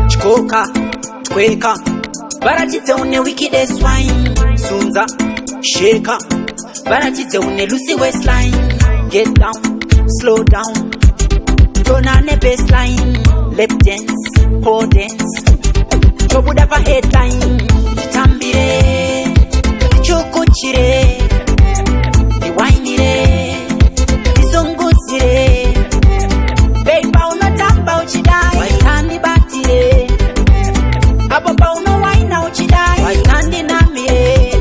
Chikoka, tweka, barachidze une wicked swine. Sunza, shaker, barachidze une Lucy Westline. Get down, slow down, turn on the baseline. Lip dance, pole dance, chobuda pa headline. Tambire, chokuchire, iwainire, izunguzire. Beba unatamba uchidai, waikandi batire. Ababa unawaina uchidai, waikandi namire.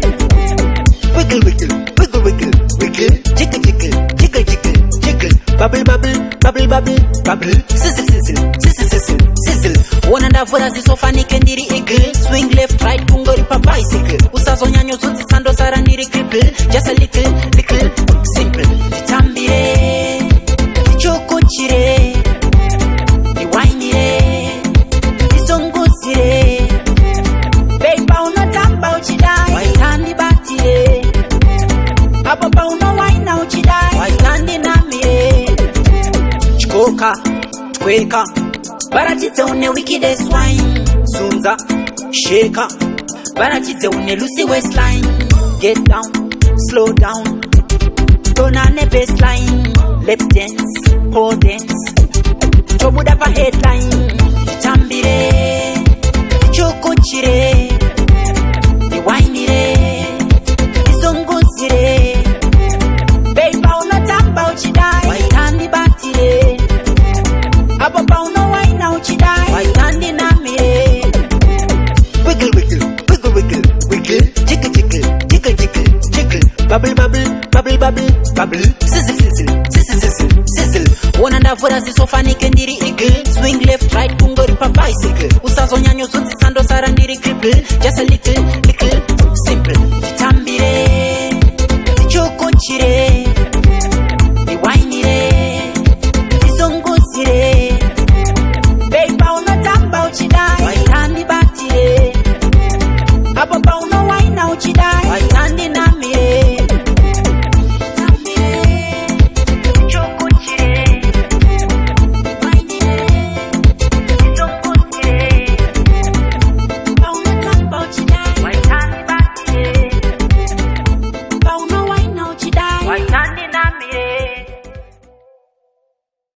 Wiggle, wiggle, wiggle, wiggle, wiggle. Jiggle, jiggle, jiggle, jiggle, jiggle. Bubble, bubble, bubble, bubble, bubble. Sizzle, sizzle, sizzle, sizzle, sizzle. Wanandavura zisofanike ndiri eagle. Swing left, right, kungori pa bicycle. Usazonyanyo zunzi sando sara ndiri cripple. Just a little, little, simple. Tambire, chokuchire, iwainire, izunguzire. Beba unatamba uchidai, waikandi batire. Ababa unawaina uchidai, waikandi namire. Chikoka, tweka, barachidze une wicked swine. Sunza, shaker, barachidze une Lucy Westline. Get down, slow down, turn on the baseline. Lip dance, pole dance, chobuda pa headline. Tambire, chokuchire, iwainire, izunguzire. Beba unatamba uchidai, waikandi batire. Ababa unawaina uchidai, waikandi namire. Wiggle, wiggle, wiggle, wiggle, wiggle. Jiggle, jiggle, jiggle, jiggle, jiggle. Bubble, bubble, bubble, bubble, bubble. Sizzle, sizzle, sizzle, sizzle, sizzle. Wanandavura zisofanike ndiri eagle. Swing left, right, kungori pa bicycle. Usazonyanyo zunzi sando sara ndiri cripple. Just a little, little,